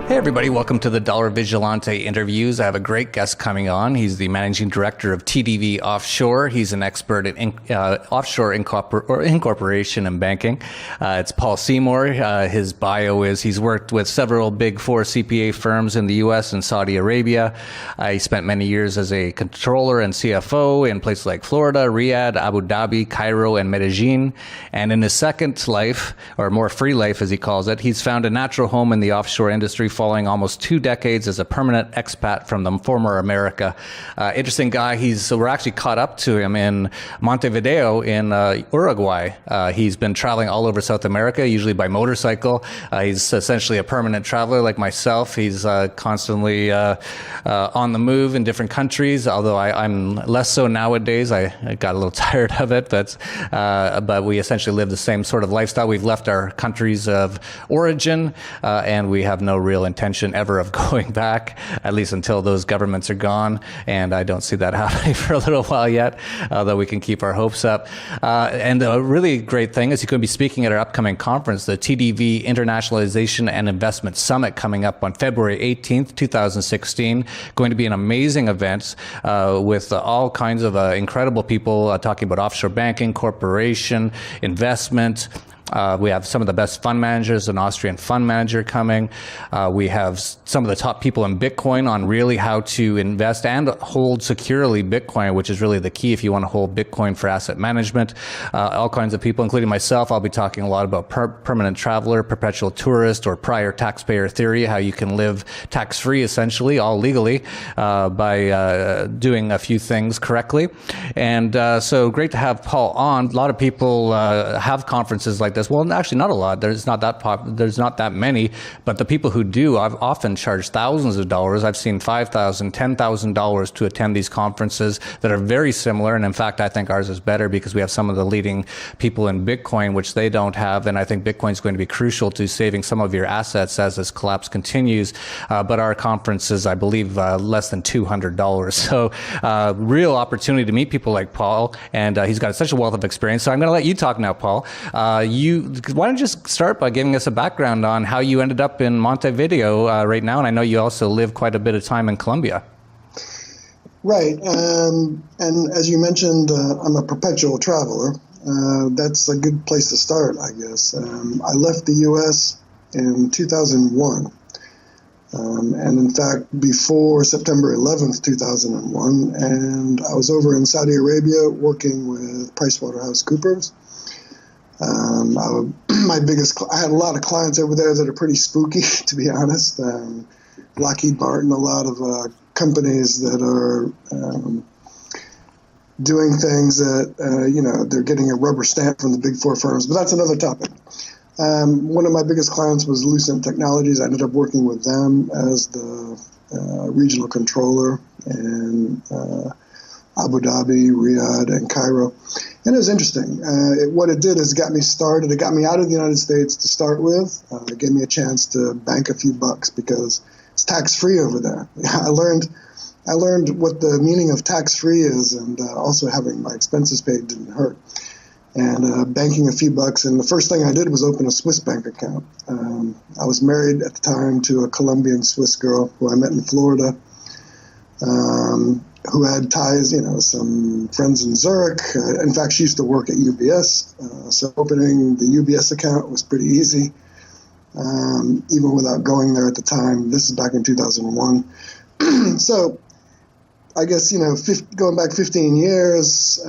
Hey everybody, welcome to the Dollar Vigilante interviews. I have a great guest coming on. He's the managing director of TDV Offshore. He's an expert in offshore incorporation and banking. It's Paul Seymour. His bio is he's worked with several big four CPA firms in the US and Saudi Arabia. He spent many years as a controller and CFO in places like Florida, Riyadh, Abu Dhabi, Cairo, and Medellin. And in his second life, or more free life as he calls it, he's found a natural home in the offshore industry following almost 2 decades as a permanent expat from the former America. Interesting guy. We're actually caught up to him in Montevideo in Uruguay. He's been traveling all over South America, usually by motorcycle. He's essentially a permanent traveler like myself. He's constantly on the move in different countries, although I'm less so nowadays. I got a little tired of it, but we essentially live the same sort of lifestyle. We've left our countries of origin, and we have no real intention ever of going back, at least until those governments are gone. And I don't see that happening for a little while yet, although we can keep our hopes up. And a really great thing is he's going to be speaking at our upcoming conference, the TDV Internationalization and Investment Summit, coming up on February 18th, 2016. Going to be an amazing event with all kinds of incredible people talking about offshore banking, corporation, investment. We have some of the best fund managers, an Austrian fund manager coming. We have some of the top people in Bitcoin on really how to invest and hold securely Bitcoin, which is really the key if you want to hold Bitcoin for asset management. All kinds of people, including myself. I'll be talking a lot about permanent traveler, perpetual tourist, or prior taxpayer theory, how you can live tax-free, essentially, all legally, by doing a few things correctly. And so great to have Paul on. A lot of people have conferences like this. Well, actually, not a lot. There's not that many, but the people who do, I've often charged thousands of dollars. I've seen $5,000, $10,000 to attend these conferences that are very similar. And in fact, I think ours is better because we have some of the leading people in Bitcoin, which they don't have. And I think Bitcoin is going to be crucial to saving some of your assets as this collapse continues. But our conference is, I believe, less than $200. So real opportunity to meet people like Paul. And he's got such a wealth of experience. So I'm going to let you talk now, Paul. Why don't you just start by giving us a background on how you ended up in Montevideo right now? And I know you also live quite a bit of time in Colombia. Right. And as you mentioned, I'm a perpetual traveler. That's a good place to start, I guess. I left the U.S. in 2001. And in fact, before September 11th, 2001, and I was over in Saudi Arabia working with PricewaterhouseCoopers. I had a lot of clients over there that are pretty spooky, to be honest. Lockheed Martin, a lot of companies that are doing things that, they're getting a rubber stamp from the big four firms, but that's another topic. One of my biggest clients was Lucent Technologies. I ended up working with them as the regional controller in Abu Dhabi, Riyadh, and Cairo. And it was interesting. What it did is got me started. It got me out of the United States to start with. It gave me a chance to bank a few bucks because it's tax-free over there. I learned what the meaning of tax-free is, and also having my expenses paid didn't hurt. And banking a few bucks. And the first thing I did was open a Swiss bank account. I was married at the time to a Colombian Swiss girl who I met in Florida. Who had ties, some friends in Zurich. In fact, she used to work at UBS, so opening the UBS account was pretty easy, even without going there at the time. This is back in 2001. So I guess, going back 15 years,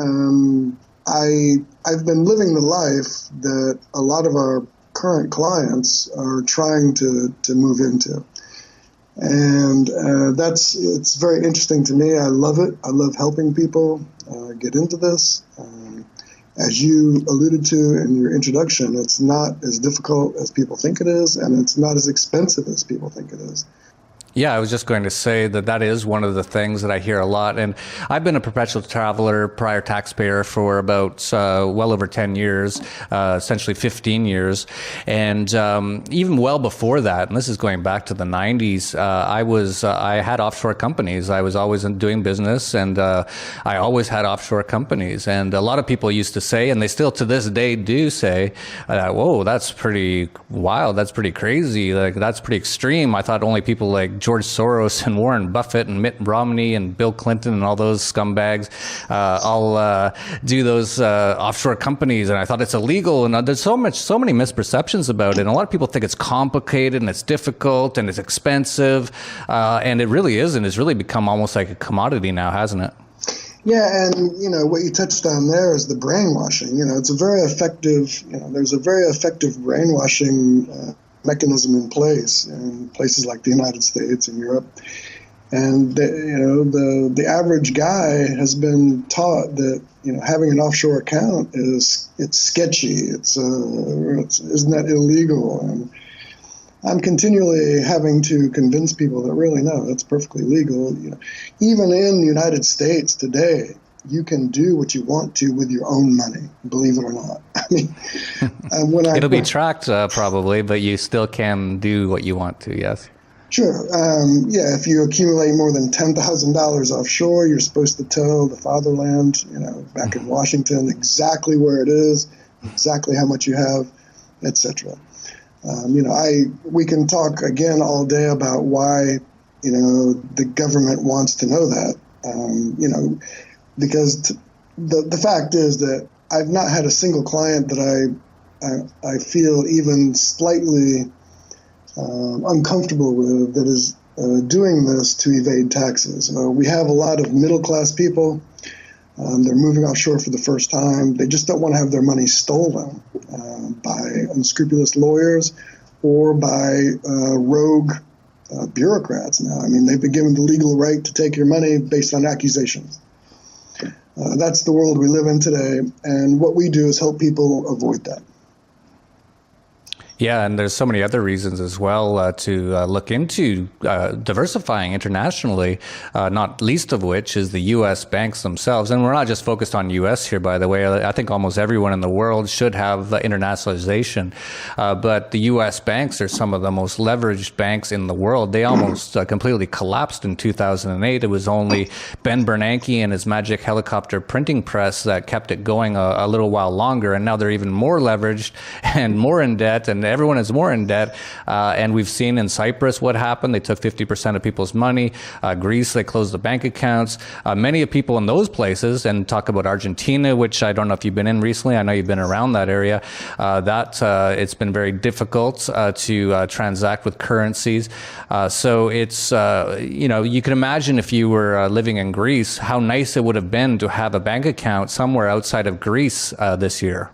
I've been living the life that a lot of our current clients are trying to move into. And it's very interesting to me. I love it. I love helping people get into this. As you alluded to in your introduction, it's not as difficult as people think it is, and it's not as expensive as people think it is. Yeah, I was just going to say that that is one of the things that I hear a lot. And I've been a perpetual traveler, prior taxpayer for about well over 10 years, essentially 15 years. And even well before that, and this is going back to the 90s, I had offshore companies. I was always doing business, and I always had offshore companies. And a lot of people used to say, and they still to this day do say, whoa, that's pretty wild. That's pretty crazy. Like, that's pretty extreme. I thought only people like George Soros and Warren Buffett and Mitt Romney and Bill Clinton and all those scumbags all do those offshore companies, and I thought it's illegal. And there's so many misperceptions about it. And a lot of people think it's complicated and it's difficult and it's expensive, and it really isn't. It's really become almost like a commodity now, hasn't it? Yeah, and what you touched on there is the brainwashing. It's a very effective. There's a very effective brainwashing mechanism in place in places like the United States and Europe, and the average guy has been taught that having an offshore account it's sketchy. Isn't that illegal? And I'm continually having to convince people that really no, that's perfectly legal. Even in the United States today, you can do what you want to with your own money, believe it or not. I mean, it'll be tracked probably, but you still can do what you want to. Yes. Sure. If you accumulate more than $10,000 offshore, you're supposed to tell the fatherland, back in Washington, exactly where it is, exactly how much you have, etc. We can talk again all day about why, the government wants to know that, because the fact is that I've not had a single client that I feel even slightly uncomfortable with that is doing this to evade taxes. We have a lot of middle-class people. They're moving offshore for the first time. They just don't want to have their money stolen by unscrupulous lawyers or by rogue bureaucrats now. I mean, they've been given the legal right to take your money based on accusations. That's the world we live in today, and what we do is help people avoid that. Yeah, and there's so many other reasons as well to look into diversifying internationally, not least of which is the U.S. banks themselves. And we're not just focused on U.S. here, by the way. I think almost everyone in the world should have internationalization. But the U.S. banks are some of the most leveraged banks in the world. They almost completely collapsed in 2008. It was only Ben Bernanke and his magic helicopter printing press that kept it going a little while longer. And now they're even more leveraged and more in debt, and everyone is more in debt. And we've seen in Cyprus what happened. They took 50% of people's money. Greece, they closed the bank accounts. Many of people in those places, and talk about Argentina, which I don't know if you've been in recently. I know you've been around that area. It's been very difficult to transact with currencies. So it's, you can imagine if you were living in Greece, how nice it would have been to have a bank account somewhere outside of Greece this year.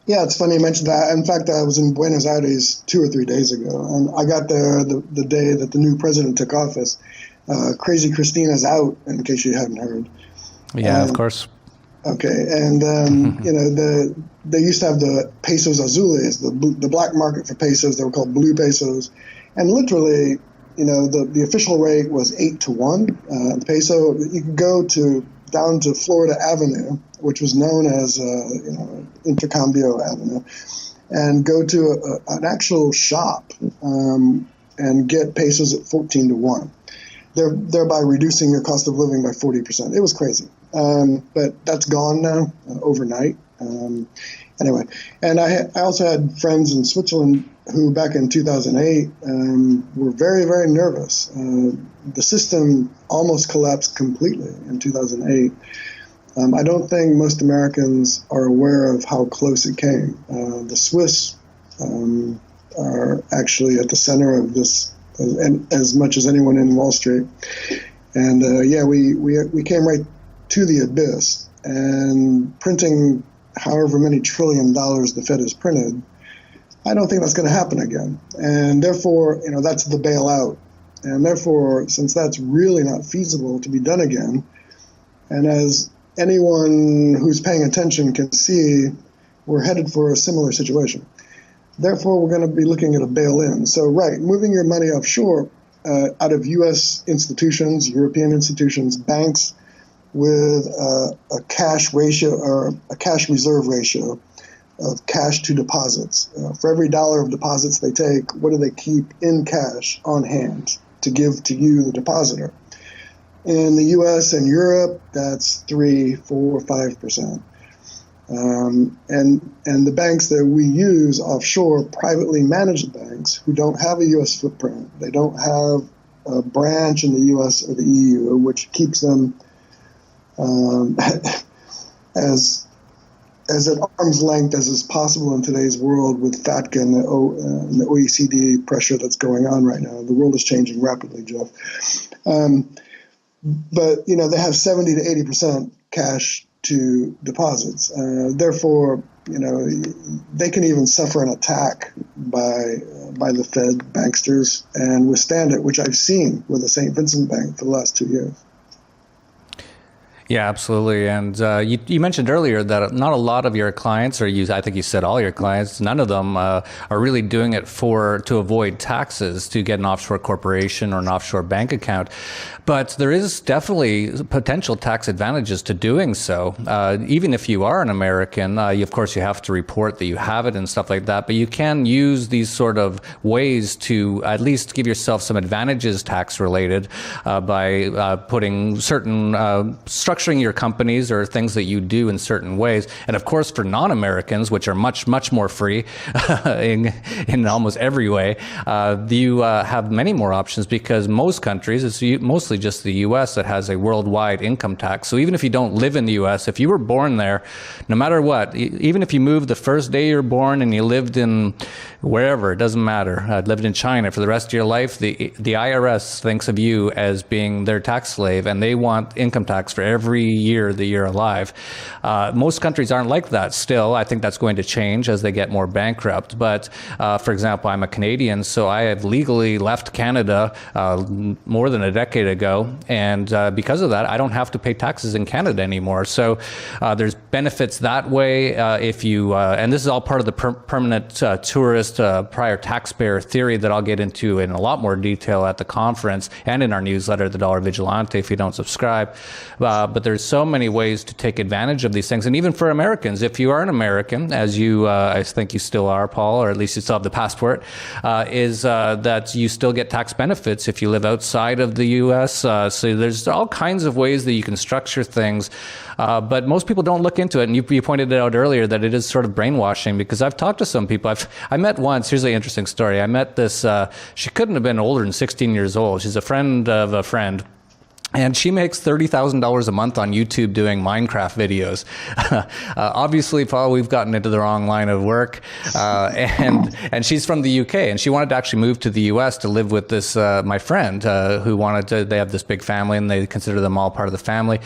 Yeah, it's funny you mentioned that. In fact, I was in Buenos Aires 2 or 3 days ago, and I got there the day that the new president took office. Crazy Christina's out, in case you hadn't heard. Yeah, of course. Okay, and they used to have the pesos azules, the black market for pesos. They were called blue pesos, and literally, the official rate was 8-1. The peso, you could go down to Florida Avenue, which was known as Intercambio Avenue, and go to an actual shop and get pesos at 14-1, thereby reducing your cost of living by 40%. It was crazy, but that's gone now overnight. Anyway, and I also had friends in Switzerland who back in 2008 were very, very nervous. The system almost collapsed completely in 2008. I don't think most Americans are aware of how close it came. The Swiss are actually at the center of this as much as anyone in Wall Street. And we came right to the abyss, and printing however many $1 trillion the Fed has printed, I don't think that's going to happen again. And therefore, that's the bailout. And therefore, since that's really not feasible to be done again, and as anyone who's paying attention can see, we're headed for a similar situation. Therefore, we're going to be looking at a bail-in. So, right, moving your money offshore out of U.S. institutions, European institutions, banks with a cash ratio or a cash reserve ratio of cash to deposits. For every dollar of deposits they take, what do they keep in cash on hand to give to you, the depositor? In the U.S. and Europe, that's 3, 4, 5%. And the banks that we use offshore, privately managed banks who don't have a U.S. footprint, they don't have a branch in the U.S. or the EU, which keeps them as at arm's length as is possible in today's world with FATCA and the OECD pressure that's going on right now. The world is changing rapidly, Jeff. But they have 70 to 80% cash to deposits. Therefore, they can even suffer an attack by the Fed banksters and withstand it, which I've seen with the St. Vincent Bank for the last 2 years. Yeah, absolutely. And you mentioned earlier that not a lot of your clients, I think you said all your clients, none of them are really doing it to avoid taxes, to get an offshore corporation or an offshore bank account. But there is definitely potential tax advantages to doing so. Even if you are an American, of course, you have to report that you have it and stuff like that. But you can use these sort of ways to at least give yourself some advantages tax related by putting certain structuring your companies or things that you do in certain ways. And of course, for non-Americans, which are much, much more free in almost every way, you have many more options because most countries, it's mostly just the U.S. that has a worldwide income tax. So even if you don't live in the U.S., if you were born there, no matter what, even if you moved the first day you're born and you lived in wherever, it doesn't matter, lived in China for the rest of your life, the IRS thinks of you as being their tax slave, and they want income tax for every year that you're alive. Most countries aren't like that still. I think that's going to change as they get more bankrupt. But for example, I'm a Canadian, so I have legally left Canada more than a decade ago. And because of that, I don't have to pay taxes in Canada anymore. So there's benefits that way if you, and this is all part of the permanent tourist prior taxpayer theory that I'll get into in a lot more detail at the conference and in our newsletter, The Dollar Vigilante, if you don't subscribe. But there's so many ways to take advantage of these things. And even for Americans, if you are an American, as you, I think you still are, Paul, or at least you still have the passport, is that you still get tax benefits if you live outside of the U.S. So there's all kinds of ways that you can structure things. But most people don't look into it. And you pointed it out earlier that it is sort of brainwashing, because I've talked to some people. I met once, here's an interesting story. I met this, she couldn't have been older than 16 years old. She's a friend of a friend. And she makes $30,000 a month on YouTube doing Minecraft videos. Obviously, Paul, we've gotten into the wrong line of work. And she's from the UK, and she wanted to actually move to the US to live with this, my friend, who wanted to, they have this big family and they consider them all part of the family.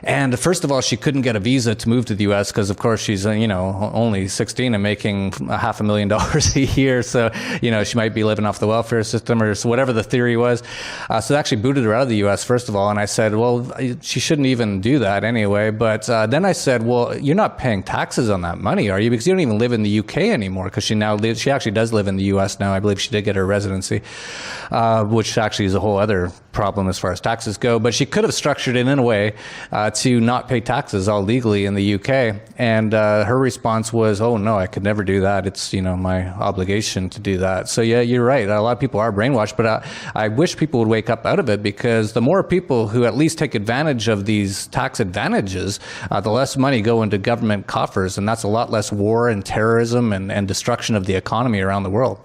And first of all, she couldn't get a visa to move to the U.S. because, of course, she's, only 16 and making $500,000 a year. So, she might be living off the welfare system or whatever the theory was. So they actually booted her out of the U.S., first of all. And I said, well, she shouldn't even do that anyway. But then I said, well, you're not paying taxes on that money, are you? Because you don't even live in the U.K. anymore, because she actually does live in the U.S. now. I believe she did get her residency, which actually is a whole other problem as far as taxes go. But she could have structured it in a way to not pay taxes all legally in the UK. And her response was, oh, no, I could never do that. It's, my obligation to do that. So, yeah, you're right. A lot of people are brainwashed, but I wish people would wake up out of it, because the more people who at least take advantage of these tax advantages, the less money go into government coffers. And that's a lot less war and terrorism and destruction of the economy around the world.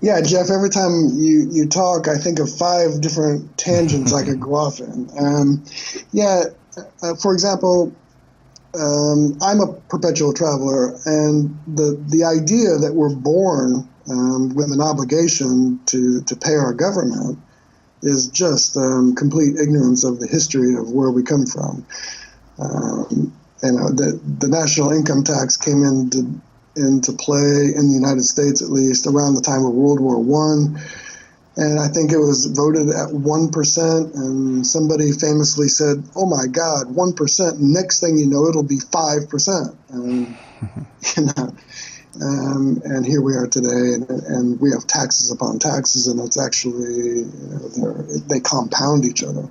Yeah, Jeff, every time you talk, I think of 5 different tangents I could go off in. For example, I'm a perpetual traveler, and the idea that we're born with an obligation to pay our government is just complete ignorance of the history of where we come from. The national income tax came into play in the United States, at least around the time of World War I. And I think it was voted at 1%. And somebody famously said, oh my God, 1%. Next thing you know, it'll be 5%. And here we are today, and we have taxes upon taxes, and it's actually, they compound each other.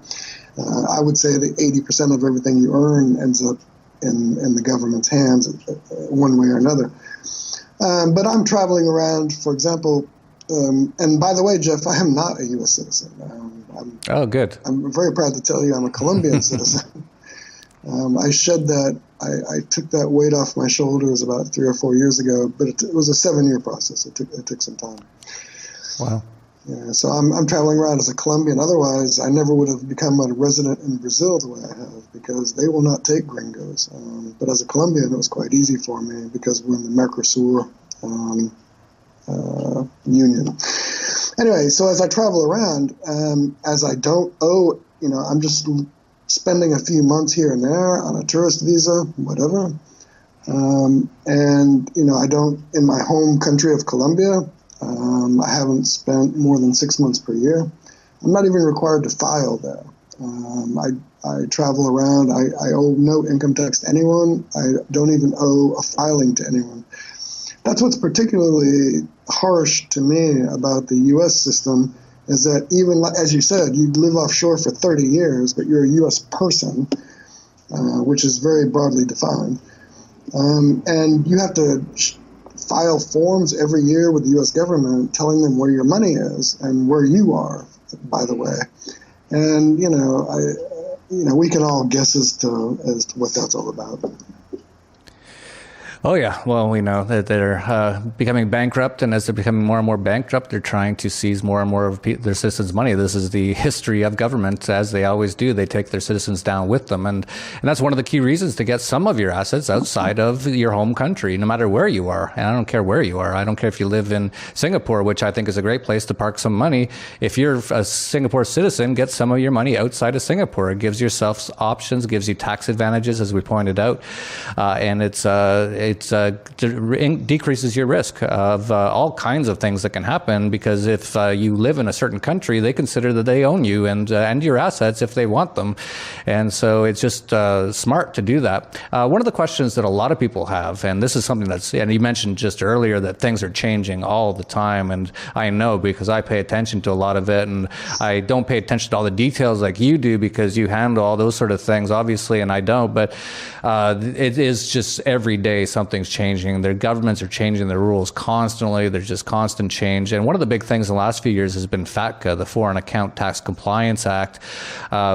I would say that 80% of everything you earn ends up in the government's hands, one way or another. But I'm traveling around, for example, and by the way, Jeff, I am not a U.S. citizen. Oh, good. I'm very proud to tell you I'm a Colombian citizen. I shed that. I took that weight off my shoulders about 3 or 4 years ago, but it was a 7-year process. It took some time. Wow. Yeah, so I'm traveling around as a Colombian. Otherwise, I never would have become a resident in Brazil the way I have, because they will not take gringos. But as a Colombian, it was quite easy for me because we're in the Mercosur Union. Anyway, so as I travel around, as I don't owe, I'm just spending a few months here and there on a tourist visa, whatever. And, I don't, in my home country of Colombia, I haven't spent more than 6 months per year. I'm not even required to file there. I travel around. I owe no income tax to anyone. I don't even owe a filing to anyone. That's what's particularly harsh to me about the U.S. system, is that even, as you said, you live offshore for 30 years, but you're a U.S. person, which is very broadly defined. And you have to file forms every year with the U.S. government telling them where your money is and where you are, by the way. And, we can all guess as to what that's all about. Oh, yeah. Well, we know that they're becoming bankrupt, and as they're becoming more and more bankrupt, they're trying to seize more and more of their citizens' money. This is the history of government, as they always do. They take their citizens down with them, and that's one of the key reasons to get some of your assets outside of your home country, no matter where you are. And I don't care where you are. I don't care if you live in Singapore, which I think is a great place to park some money. If you're a Singapore citizen, get some of your money outside of Singapore. It gives yourself options, gives you tax advantages, as we pointed out, and it decreases your risk of all kinds of things that can happen, because if you live in a certain country, they consider that they own you and your assets if they want them. And so it's just smart to do that. One of the questions that a lot of people have, and this is something and you mentioned just earlier that things are changing all the time, and I know because I pay attention to a lot of it, and I don't pay attention to all the details like you do because you handle all those sort of things, obviously, and I don't, but it is just every day something's changing. Their governments are changing their rules constantly. There's just constant change. And one of the big things in the last few years has been FATCA, the Foreign Account Tax Compliance Act,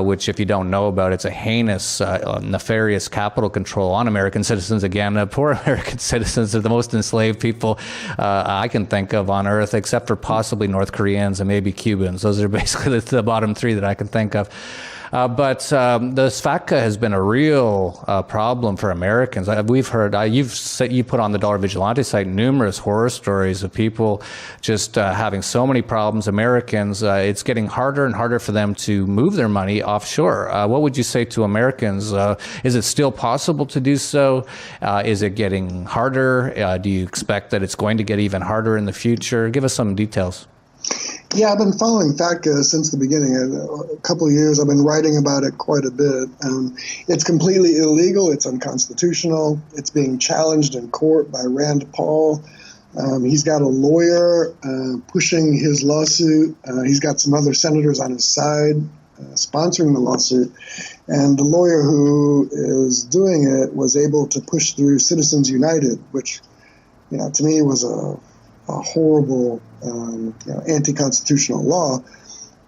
which, if you don't know about, it's a heinous, nefarious capital control on American citizens. Again, poor American citizens are the most enslaved people I can think of on earth, except for possibly North Koreans and maybe Cubans. Those are basically the bottom three that I can think of. But this FATCA has been a real problem for Americans. We've heard, you put on the Dollar Vigilante site numerous horror stories of people just having so many problems. Americans, it's getting harder and harder for them to move their money offshore. What would you say to Americans? Is it still possible to do so? Is it getting harder? Do you expect that it's going to get even harder in the future? Give us some details. Yeah, I've been following FATCA since the beginning. A couple of years, I've been writing about it quite a bit. It's completely illegal. It's unconstitutional. It's being challenged in court by Rand Paul. He's got a lawyer pushing his lawsuit. He's got some other senators on his side sponsoring the lawsuit. And the lawyer who is doing it was able to push through Citizens United, which, to me was a horrible, anti-constitutional law.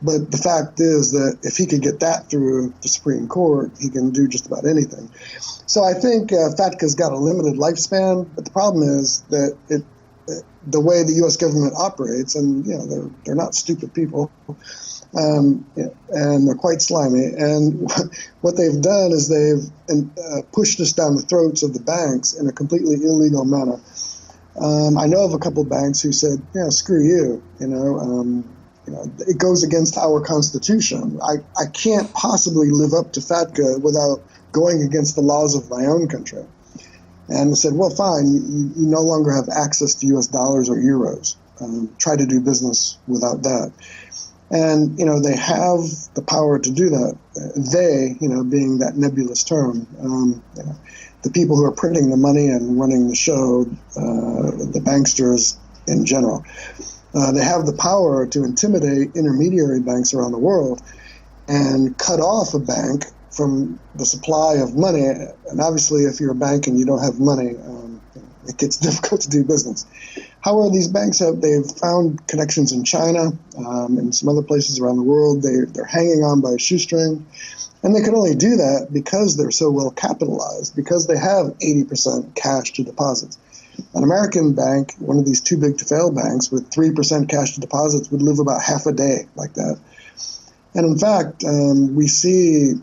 But the fact is that if he could get that through the Supreme Court, he can do just about anything. So I think FATCA's got a limited lifespan, but the problem is that the way the U.S. government operates, and they're not stupid people, and they're quite slimy. And what they've done is they've pushed us down the throats of the banks in a completely illegal manner. I know of a couple of banks who said, screw you, it goes against our Constitution. I can't possibly live up to FATCA without going against the laws of my own country. And they said, well, fine, you no longer have access to U.S. dollars or euros. Try to do business without that. And, they have the power to do that. They, being that nebulous term, the people who are printing the money and running the show, the banksters in general. They have the power to intimidate intermediary banks around the world and cut off a bank from the supply of money. And obviously, if you're a bank and you don't have money, it gets difficult to do business. However, these banks they've found connections in China and some other places around the world. They're hanging on by a shoestring. And they can only do that because they're so well capitalized, because they have 80% cash to deposits. An American bank, one of these too big to fail banks with 3% cash to deposits, would live about half a day like that. And in fact, we see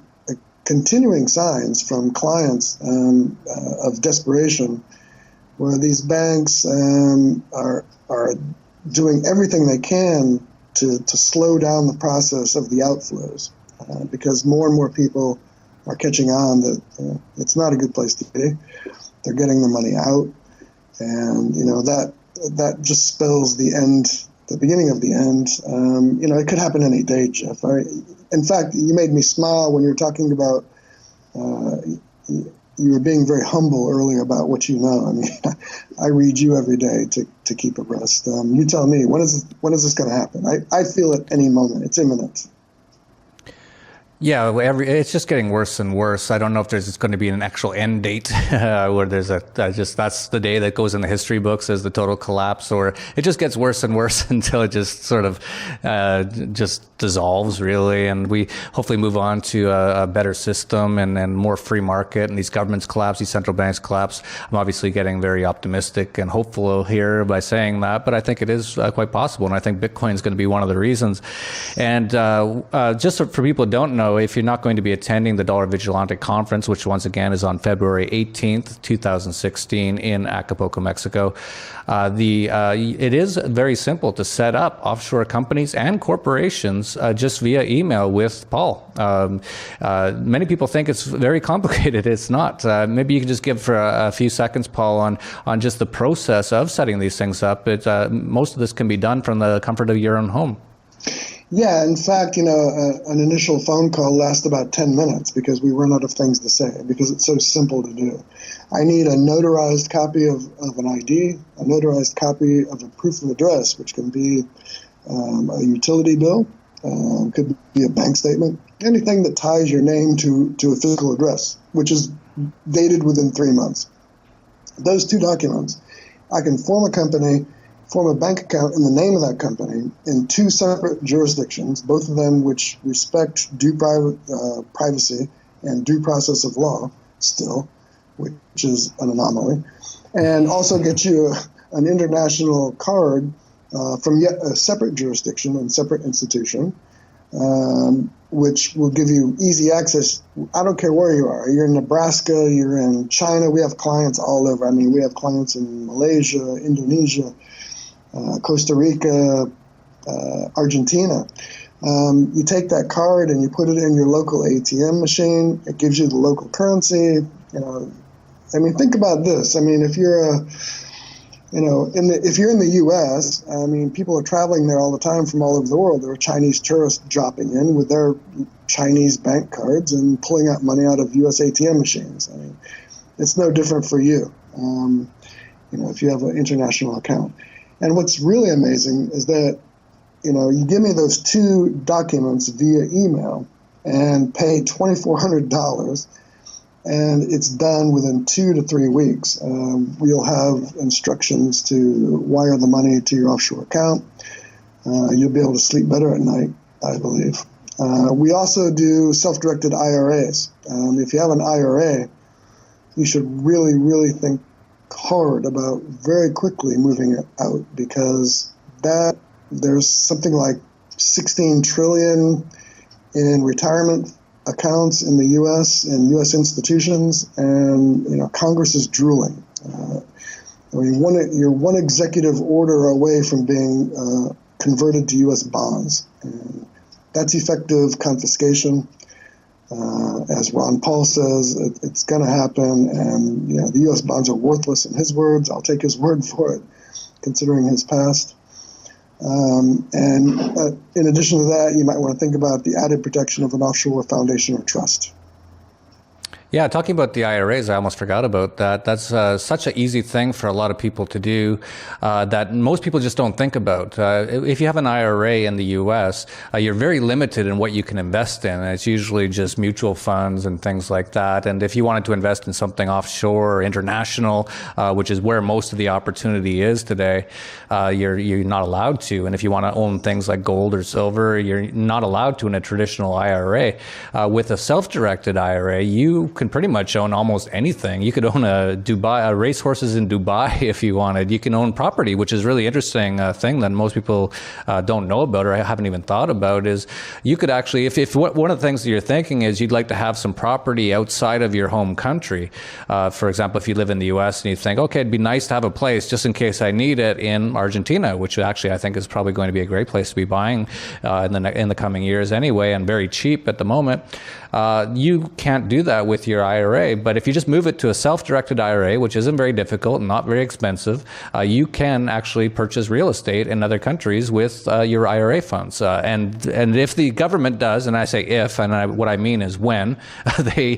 continuing signs from clients of desperation, where these banks are doing everything they can to slow down the process of the outflows, because more and more people are catching on that it's not a good place to be. They're getting their money out, and that just spells the end, the beginning of the end. It could happen any day, Jeff. In fact, you made me smile when you were talking about. You were being very humble earlier about what you know. I mean, I read you every day to keep abreast. You tell me, when is this going to happen? I feel it any moment. It's imminent. Yeah, it's just getting worse and worse. I don't know if there's going to be an actual end date where there's that's the day that goes in the history books as the total collapse, or it just gets worse and worse until it just sort of just dissolves, really. And we hopefully move on to a better system and more free market, and these governments collapse, these central banks collapse. I'm obviously getting very optimistic and hopeful here by saying that, but I think it is quite possible, and I think Bitcoin is going to be one of the reasons. And just for people who don't know, if you're not going to be attending the Dollar Vigilante Conference, which once again is on February 18th, 2016 in Acapulco, Mexico, it is very simple to set up offshore companies and corporations just via email with Paul. Many people think it's very complicated. It's not. Maybe you can just give for a few seconds, Paul, on just the process of setting these things up. Most of this can be done from the comfort of your own home. Yeah, in fact, an initial phone call lasts about 10 minutes because we run out of things to say, because it's so simple to do. I need a notarized copy of an ID, a notarized copy of a proof of address, which can be a utility bill, could be a bank statement, anything that ties your name to a physical address, which is dated within 3 months. Those two documents, I can form a company, form a bank account in the name of that company in two separate jurisdictions, both of them which respect due privacy and due process of law still, which is an anomaly, and also get you an international card from yet a separate jurisdiction and separate institution, which will give you easy access. I don't care where you are. You're in Nebraska, you're in China. We have clients all over. I mean, we have clients in Malaysia, Indonesia, Costa Rica, Argentina. You take that card and you put it in your local ATM machine. It gives you the local currency. Think about this. I mean, if you're if you're in the U.S., I mean, people are traveling there all the time from all over the world. There are Chinese tourists dropping in with their Chinese bank cards and pulling out money out of U.S. ATM machines. I mean, it's no different for you. If you have an international account. And what's really amazing is that, you give me those two documents via email and pay $2,400, and it's done within 2 to 3 weeks. We'll have instructions to wire the money to your offshore account. You'll be able to sleep better at night, I believe. We also do self-directed IRAs. If you have an IRA, you should really, really think hard about very quickly moving it out, because there's something like 16 trillion in retirement accounts in the U.S. and U.S. institutions, and Congress is drooling. You're one executive order away from being converted to U.S. bonds, and that's effective confiscation. As Ron Paul says, it's going to happen, and the U.S. bonds are worthless in his words. I'll take his word for it, considering his past. In addition to that, you might want to think about the added protection of an offshore foundation or trust. Yeah, talking about the IRAs, I almost forgot about that. That's such an easy thing for a lot of people to do that most people just don't think about. If you have an IRA in the U.S., you're very limited in what you can invest in. It's usually just mutual funds and things like that. And if you wanted to invest in something offshore or international, which is where most of the opportunity is today, you're not allowed to. And if you want to own things like gold or silver, you're not allowed to in a traditional IRA. With a self-directed IRA, you can pretty much own almost anything. You could own a racehorses in Dubai if you wanted. You can own property, which is really interesting thing that most people don't know about or haven't even thought about. Is you could actually, if one of the things that you're thinking is you'd like to have some property outside of your home country. For example, if you live in the U.S. and you think, okay, it'd be nice to have a place just in case I need it in Argentina, which actually I think is probably going to be a great place to be buying in the coming years anyway, and very cheap at the moment. You can't do that with your IRA, but if you just move it to a self-directed IRA, which isn't very difficult and not very expensive, you can actually purchase real estate in other countries with your IRA funds. And if the government does, and I say if, and what I mean is when, they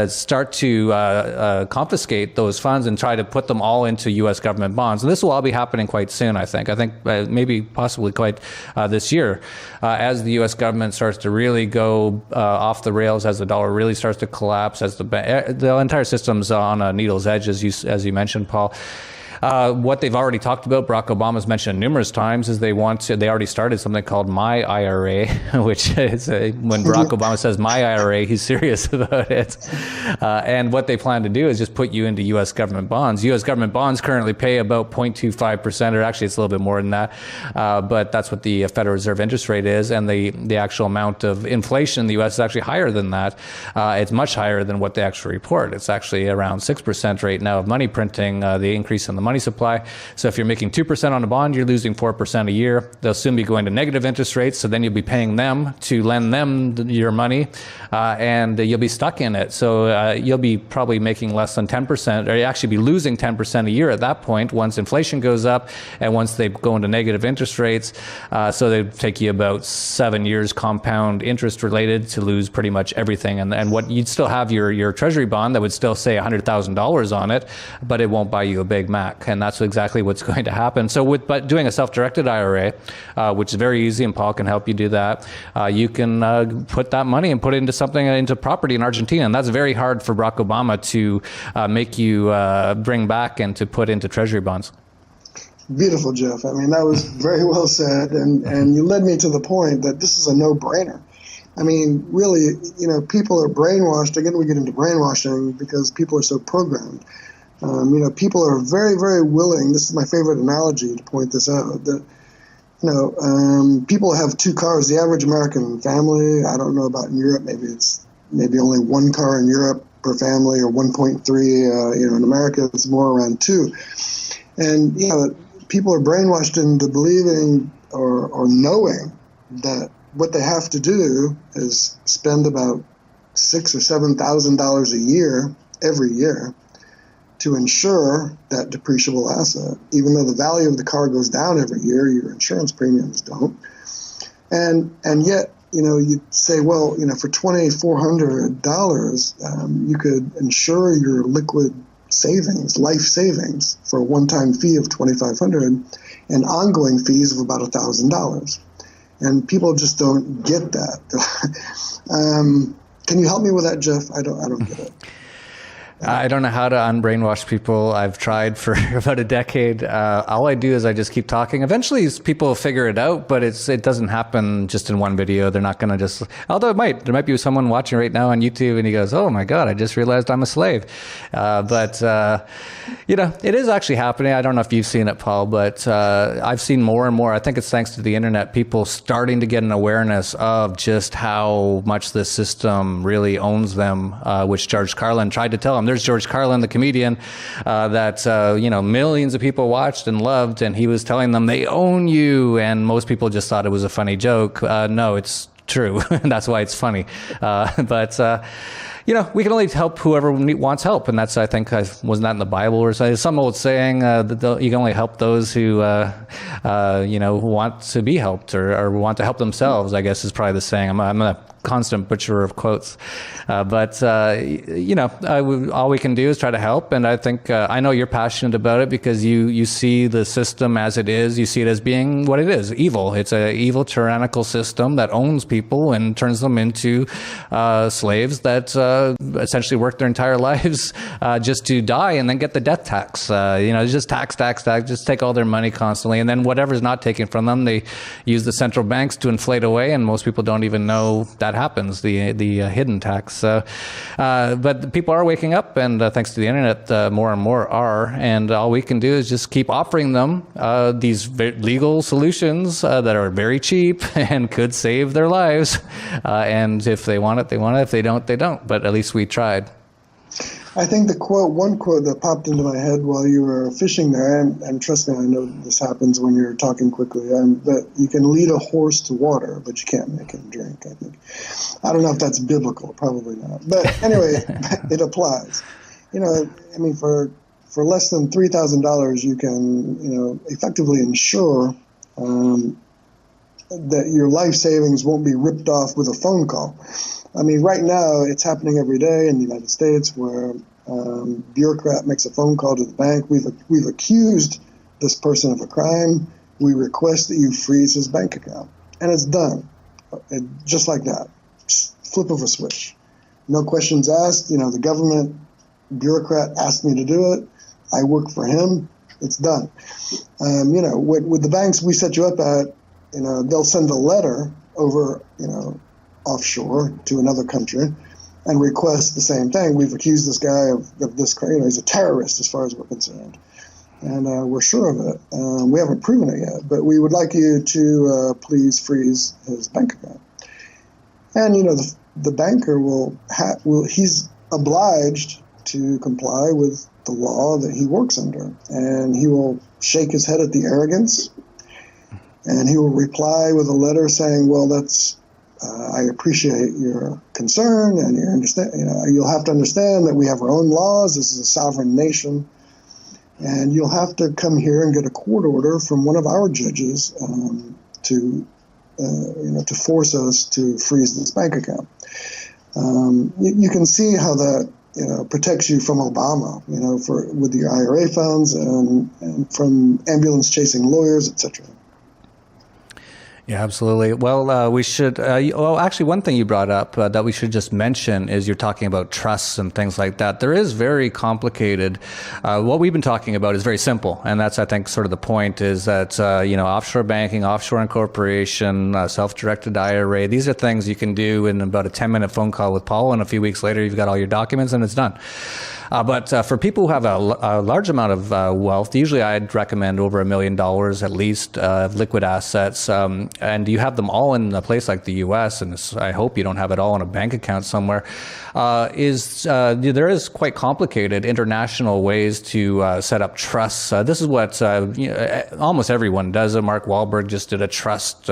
start to confiscate those funds and try to put them all into U.S. government bonds, and this will all be happening quite soon, I think. Maybe possibly quite this year, as the U.S. government starts to really go off the rails, as the dollar really starts to collapse, as the entire system's on a needle's edge, as you mentioned, Paul. What they've already talked about, Barack Obama's mentioned numerous times, is they already started something called My IRA, which is when Barack Obama says My IRA, he's serious about it. And what they plan to do is just put you into U.S. government bonds. U.S. government bonds currently pay about 0.25%, or actually it's a little bit more than that, but that's what the Federal Reserve interest rate is, and the actual amount of inflation in the U.S. is actually higher than that. It's much higher than what they actually report. It's actually around 6% right now of money printing, the increase in the money supply. So if you're making 2% on a bond, you're losing 4% a year. They'll soon be going to negative interest rates, so then you'll be paying them to lend them your money, and you'll be stuck in it. So you'll be probably making less than 10%, or you'll actually be losing 10% a year at that point once inflation goes up and once they go into negative interest rates. So they take you about 7 years compound interest related to lose pretty much everything. And what you'd still have your treasury bond that would still say $100,000 on it, but it won't buy you a Big Mac. And that's exactly what's going to happen. So but doing a self-directed IRA, which is very easy, and Paul can help you do that, you can put that money and put it into something, into property in Argentina. And that's very hard for Barack Obama to make you bring back and to put into treasury bonds. Beautiful, Jeff. I mean, that was very well said. And you led me to the point that this is a no-brainer. I mean, really, people are brainwashed. Again, we get into brainwashing because people are so programmed. People are very, very willing. This is my favorite analogy to point this out. That people have two cars. The average American family, I don't know about in Europe. Maybe only one car in Europe per family, or 1.3. In America, it's more around 2. And people are brainwashed into believing or knowing that what they have to do is spend about $6,000 or $7,000 a year every year to insure that depreciable asset. Even though the value of the car goes down every year, your insurance premiums don't. And yet, you'd say, well, for $2,400, you could insure your liquid savings, life savings, for a one-time fee of $2,500 and ongoing fees of about $1,000. And people just don't get that. Can you help me with that, Jeff? I don't get it. I don't know how to unbrainwash people. I've tried for about a decade. All I do is I just keep talking. Eventually people will figure it out, but it doesn't happen just in one video. They're not going to although there might be someone watching right now on YouTube and he goes, oh my God, I just realized I'm a slave. But it is actually happening. I don't know if you've seen it, Paul, but I've seen more and more. I think it's thanks to the internet, people starting to get an awareness of just how much this system really owns them, which George Carlin tried to tell them. There's George Carlin, the comedian, that millions of people watched and loved, and he was telling them they own you, and most people just thought it was a funny joke. No, it's true. That's why it's funny. But we can only help whoever wants help, and that's, I think, wasn't that in the Bible or some old saying that you can only help those who want to be helped or want to help themselves, I guess is probably the saying. I'm going to constant butcher of quotes. But all we can do is try to help. And I think I know you're passionate about it because you see the system as it is. You see it as being what it is, evil. It's an evil, tyrannical system that owns people and turns them into slaves that essentially work their entire lives just to die and then get the death tax. Just tax, just take all their money constantly. And then whatever's not taken from them, they use the central banks to inflate away. And most people don't even know that happens, the hidden tax. But people are waking up, and thanks to the internet, more and more are. And all we can do is just keep offering them these legal solutions that are very cheap and could save their lives. And if they want it, they want it. If they don't, they don't. But at least we tried. I think one quote that popped into my head while you were fishing there, and trust me, I know this happens when you're talking quickly, that you can lead a horse to water, but you can't make him drink, I think. I don't know if that's biblical, probably not. But anyway, it applies. For less than $3,000, you can, effectively ensure that your life savings won't be ripped off with a phone call. Right now, it's happening every day in the United States where bureaucrat makes a phone call to the bank. We've accused this person of a crime. We request that you freeze his bank account. And it's done. Just like that. Flip of a switch. No questions asked. The government bureaucrat asked me to do it. I work for him. It's done. With the banks we set you up at, they'll send a letter over, offshore to another country and request the same thing. We've accused this guy of this crime. He's a terrorist as far as we're concerned. And we're sure of it. We haven't proven it yet, but we would like you to please freeze his bank account. And, the banker he's obliged to comply with the law that he works under. And he will shake his head at the arrogance, and he will reply with a letter saying, well, I appreciate your concern, and you'll have to understand that we have our own laws. This is a sovereign nation, and you'll have to come here and get a court order from one of our judges to force us to freeze this bank account. You can see how that protects you from Obama, with your IRA funds and from ambulance chasing lawyers, etc. Yeah, absolutely. Well, we should, actually, one thing you brought up that we should just mention is you're talking about trusts and things like that. There is very complicated. What we've been talking about is very simple. And that's, I think, sort of the point is that, offshore banking, offshore incorporation, self-directed IRA, these are things you can do in about a 10-minute phone call with Paul. And a few weeks later, you've got all your documents and it's done. But for people who have a large amount of wealth, usually I'd recommend over $1 million at least of liquid assets. And you have them all in a place like the U.S., and I hope you don't have it all in a bank account somewhere, there is quite complicated international ways to set up trusts. This is what almost everyone does. Mark Wahlberg just did a trust.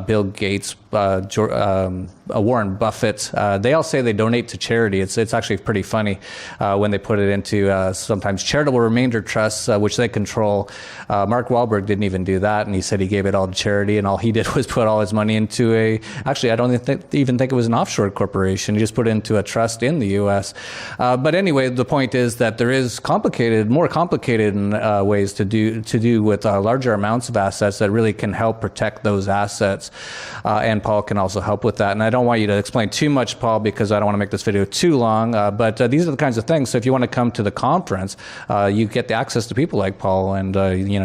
Bill Gates, Warren Buffett, they all say they donate to charity. It's actually pretty funny when they put it into sometimes charitable remainder trusts, which they control. Mark Wahlberg didn't even do that, and he said he gave it all to charity, and all he did was put all his money into actually, I don't even think it was an offshore corporation. He just put it into a trust in the U.S. But anyway, the point is that there is more complicated ways to do with larger amounts of assets that really can help protect those assets. And Paul can also help with that. And I don't want you to explain too much, Paul, because I don't want to make this video too long. But these are the kinds of things. So if you want to come to the conference, you get the access to people like Paul and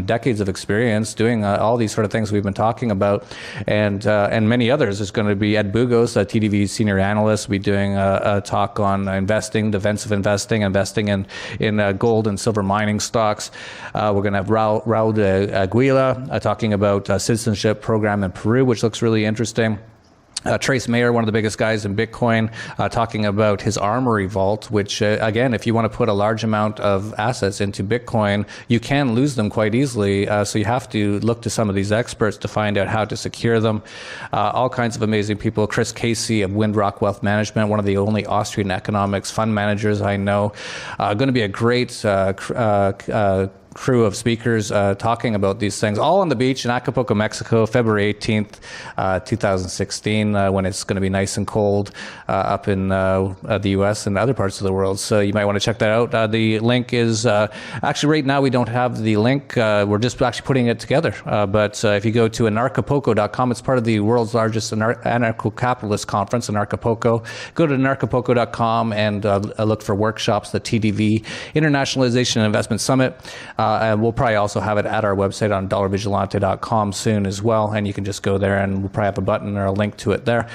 decades of experience doing all these sort of things we've been talking about, and many others. There's going to be Ed Bugos, a TDV senior analyst, will be doing a talk on investing, defensive investing in gold and silver mining stocks. We're going to have Raul Aguila talking about citizenship program in Peru, which looks really interesting. Trace Mayer, one of the biggest guys in Bitcoin, talking about his Armory Vault, which, again, if you want to put a large amount of assets into Bitcoin, you can lose them quite easily. So you have to look to some of these experts to find out how to secure them. All kinds of amazing people. Chris Casey of Windrock Wealth Management, one of the only Austrian economics fund managers I know. Going to be a great crew of speakers talking about these things, all on the beach in Acapulco, Mexico, February 18th, 2016, when it's going to be nice and cold up in the U.S. and other parts of the world. So you might want to check that out. The link is actually right now we don't have the link. We're just actually putting it together. But if you go to anarchapulco.com, it's part of the world's largest anarcho-capitalist conference in Acapulco. Go to anarchapulco.com and look for workshops, the TDV Internationalization and Investment Summit. And we'll probably also have it at our website on dollarvigilante.com soon as well. And you can just go there and we'll probably have a button or a link to it there.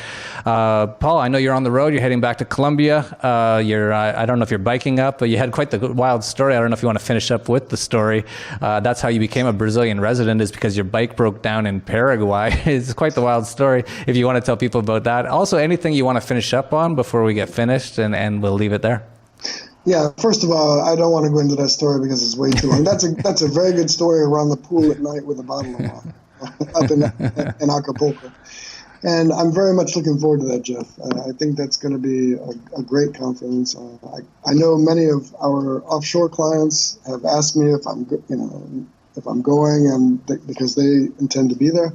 Paul, I know you're on the road. You're heading back to Colombia. I don't know if you're biking up, but you had quite the wild story. I don't know if you want to finish up with the story. That's how you became a Brazilian resident, is because your bike broke down in Paraguay. It's quite the wild story. If you want to tell people about that. Also, anything you want to finish up on before we get finished, and we'll leave it there. Yeah, first of all, I don't want to go into that story because it's way too long. That's a very good story around the pool at night with a bottle of wine up in Acapulco. And I'm very much looking forward to that, Jeff. I think that's going to be a great conference. I know many of our offshore clients have asked me if I'm going, and because they intend to be there.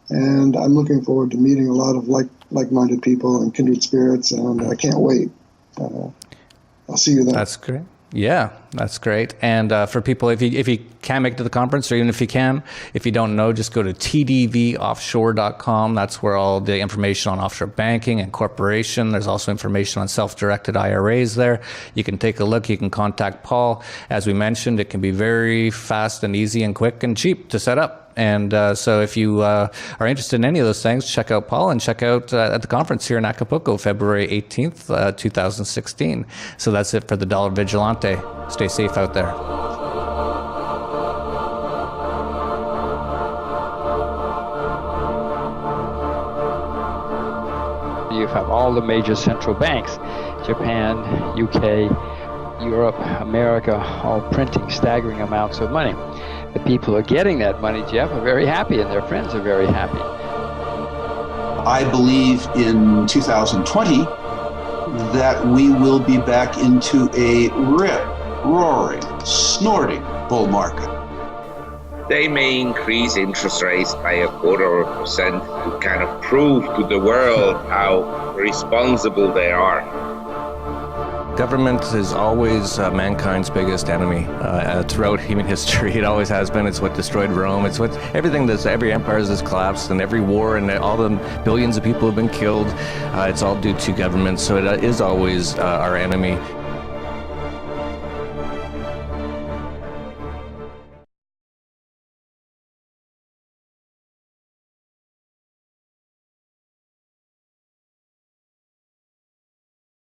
And I'm looking forward to meeting a lot of like-minded people and kindred spirits, and I can't wait. I'll see you there. That's great. Yeah, that's great. And for people, if you can make it to the conference, or even if you don't know, just go to tdvoffshore.com. That's where all the information on offshore banking and corporation. There's also information on self-directed IRAs there. You can take a look. You can contact Paul. As we mentioned, it can be very fast and easy and quick and cheap to set up. And so if you are interested in any of those things, check out Paul and check out at the conference here in Acapulco, February 18th, 2016. So that's it for the Dollar Vigilante. Stay safe out there. You have all the major central banks, Japan, UK, Europe, America, all printing staggering amounts of money. The people who are getting that money, Jeff, are very happy, and their friends are very happy. I believe in 2020 that we will be back into a rip-roaring, snorting bull market. They may increase interest rates by 0.25% to kind of prove to the world how responsible they are. Government is always mankind's biggest enemy throughout human history. It always has been. It's what destroyed Rome. It's what every empire has collapsed, and every war and all the billions of people have been killed. It's all due to government. So it is always our enemy.